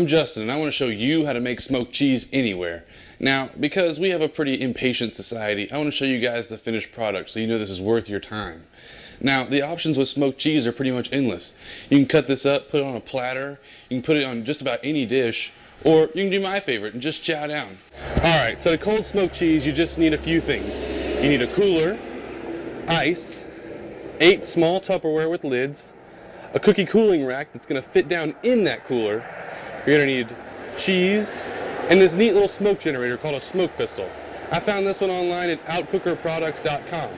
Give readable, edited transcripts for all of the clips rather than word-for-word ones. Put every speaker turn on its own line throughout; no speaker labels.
I'm Justin and I want to show you how to make smoked cheese anywhere. Now, because we have a pretty impatient society, I want to show you guys the finished product so you know this is worth your time. Now, the options with smoked cheese are pretty much endless. You can cut this up, put it on a platter, you can put it on just about any dish, or you can do my favorite and just chow down.
Alright, so to cold smoked cheese, you just need a few things. You need a cooler, ice, 8 small Tupperware with lids, a cookie cooling rack that's going to fit down in that cooler. You're going to need cheese, and this neat little smoke generator called a smoke pistol. I found this one online at outcookerproducts.com.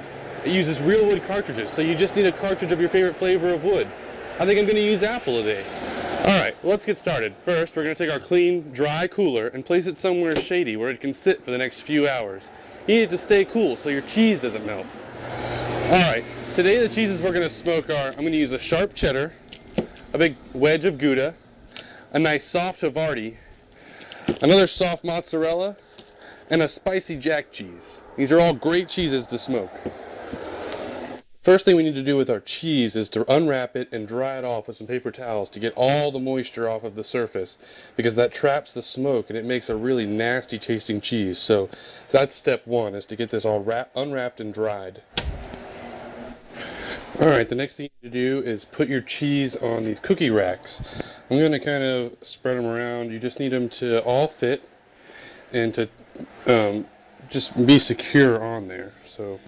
It uses real wood cartridges, so you just need a cartridge of your favorite flavor of wood. I think I'm going to use apple today. Alright, well, let's get started. First, we're going to take our clean, dry cooler and place it somewhere shady where it can sit for the next few hours. You need it to stay cool so your cheese doesn't melt. Alright, today the cheeses we're going to smoke are, I'm going to use a sharp cheddar, a big wedge of Gouda, a nice soft Havarti, another soft mozzarella, and a spicy jack cheese. These are all great cheeses to smoke. First thing we need to do with our cheese is to unwrap it and dry it off with some paper towels to get all the moisture off of the surface, because that traps the smoke and it makes a really nasty tasting cheese. So that's step one, is to get this all unwrapped and dried. Alright, the next thing you need to do is put your cheese on these cookie racks. I'm going to kind of spread them around. You just need them to all fit and to just be secure on there. So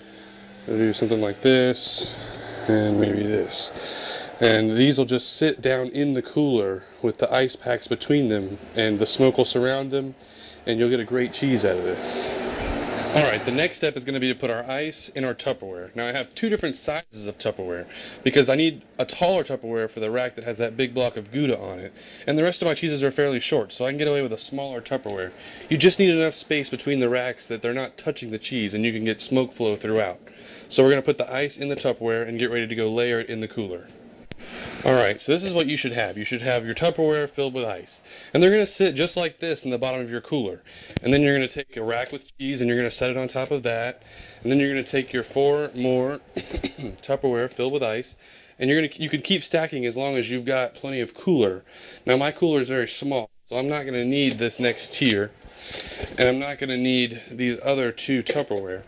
I'll do something like this and maybe this. And these will just sit down in the cooler with the ice packs between them, and the smoke will surround them, and you'll get a great cheese out of this. Alright, the next step is going to be to put our ice in our Tupperware. Now I have 2 different sizes of Tupperware because I need a taller Tupperware for the rack that has that big block of Gouda on it. And the rest of my cheeses are fairly short, so I can get away with a smaller Tupperware. You just need enough space between the racks that they're not touching the cheese and you can get smoke flow throughout. So we're going to put the ice in the Tupperware and get ready to go layer it in the cooler. Alright, so this is what you should have. You should have your Tupperware filled with ice. And they're going to sit just like this in the bottom of your cooler. And then you're going to take a rack with cheese and you're going to set it on top of that. And then you're going to take your 4 more Tupperware filled with ice. And you can keep stacking as long as you've got plenty of cooler. Now my cooler is very small, so I'm not going to need this next tier. And I'm not going to need these other 2 Tupperware.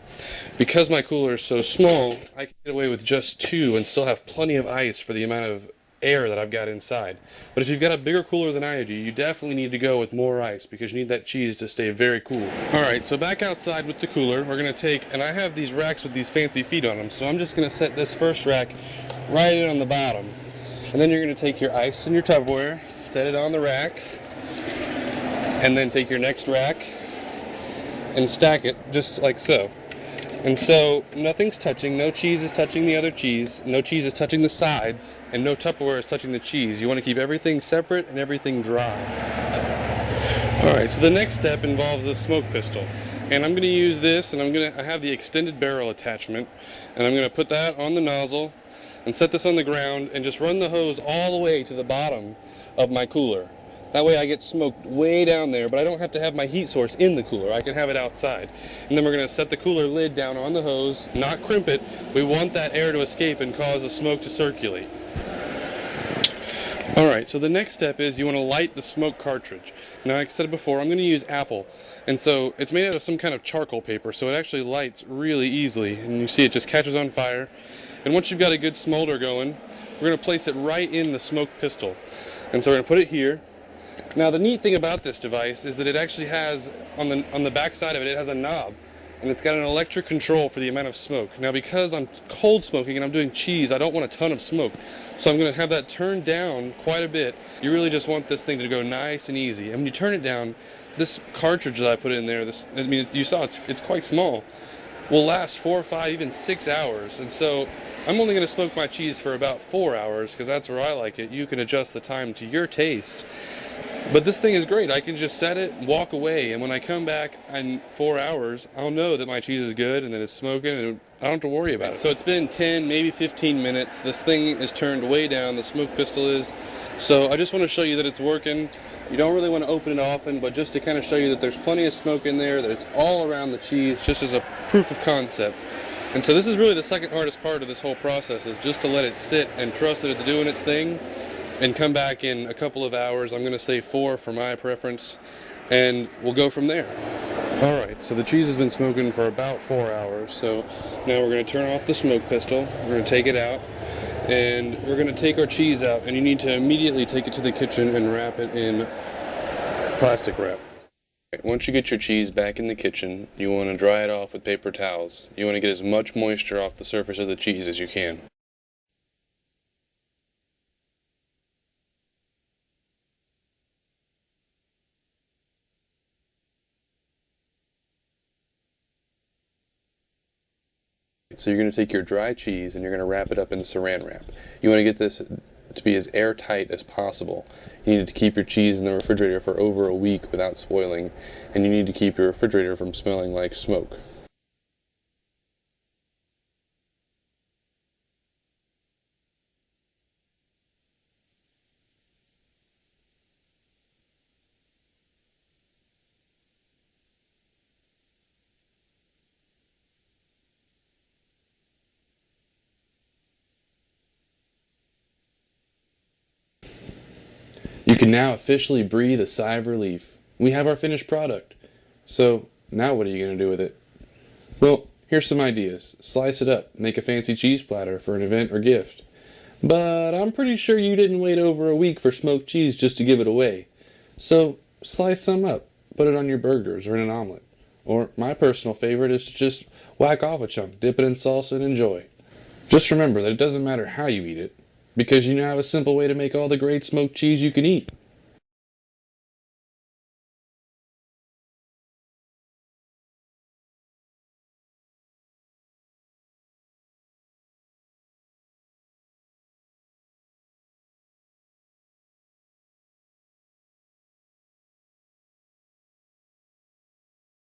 Because my cooler is so small, I can get away with just 2 and still have plenty of ice for the amount of air that I've got inside. But if you've got a bigger cooler than I do, you definitely need to go with more ice because you need that cheese to stay very cool. Alright, so back outside with the cooler, we're going to take, and I have these racks with these fancy feet on them, so I'm just going to set this first rack right in on the bottom. And then you're going to take your ice and your Tupperware, set it on the rack, and then take your next rack and stack it just like so. And so nothing's touching, no cheese is touching the other cheese, no cheese is touching the sides, and no Tupperware is touching the cheese. You want to keep everything separate and everything dry. Alright, so the next step involves the smoke pistol. And I'm going to use this, and I have the extended barrel attachment, and I'm going to put that on the nozzle and set this on the ground and just run the hose all the way to the bottom of my cooler. That way I get smoked way down there, but I don't have to have my heat source in the cooler. I can have it outside. And then we're going to set the cooler lid down on the hose, not crimp it. We want that air to escape and cause the smoke to circulate. Alright, so the next step is you want to light the smoke cartridge. Now, like I said before, I'm going to use apple. And so it's made out of some kind of charcoal paper, so it actually lights really easily. And you see it just catches on fire. And once you've got a good smolder going, we're going to place it right in the smoke pistol. And so we're going to put it here. Now the neat thing about this device is that it actually has, on the back side of it, it has a knob. And it's got an electric control for the amount of smoke. Now because I'm cold smoking and I'm doing cheese, I don't want a ton of smoke. So I'm going to have that turned down quite a bit. You really just want this thing to go nice and easy. And when you turn it down, this cartridge that I put in there, you saw it's quite small, will last 4, 5, even 6 hours. And so I'm only going to smoke my cheese for about 4 hours because that's where I like it. You can adjust the time to your taste. But this thing is great. I can just set it, walk away, and when I come back in 4 hours, I'll know that my cheese is good and that it's smoking, and I don't have to worry about it. So it's been 10, maybe 15 minutes. This thing is turned way down, the smoke pistol is. So I just want to show you that it's working. You don't really want to open it often, but just to kind of show you that there's plenty of smoke in there, that it's all around the cheese, just as a proof of concept. And so this is really the second hardest part of this whole process, is just to let it sit and trust that it's doing its thing. and come back in a couple of hours. I'm going to say 4 for my preference, and we'll go from there. Alright, so the cheese has been smoking for about 4 hours, so now we're going to turn off the smoke pistol, we're going to take it out, and we're going to take our cheese out, and you need to immediately take it to the kitchen and wrap it in plastic wrap. Once you get your cheese back in the kitchen, you want to dry it off with paper towels. You want to get as much moisture off the surface of the cheese as you can. So you're going to take your dry cheese and you're going to wrap it up in saran wrap. You want to get this to be as airtight as possible. You need to keep your cheese in the refrigerator for over a week without spoiling, and you need to keep your refrigerator from smelling like smoke.
You can now officially breathe a sigh of relief. We have our finished product. So, now what are you going to do with it? Well, here's some ideas. Slice it up, make a fancy cheese platter for an event or gift. But I'm pretty sure you didn't wait over a week for smoked cheese just to give it away. So, slice some up, put it on your burgers or in an omelet. Or, my personal favorite is to just whack off a chunk, dip it in salsa, and enjoy. Just remember that it doesn't matter how you eat it, because you now have a simple way to make all the great smoked cheese you can eat.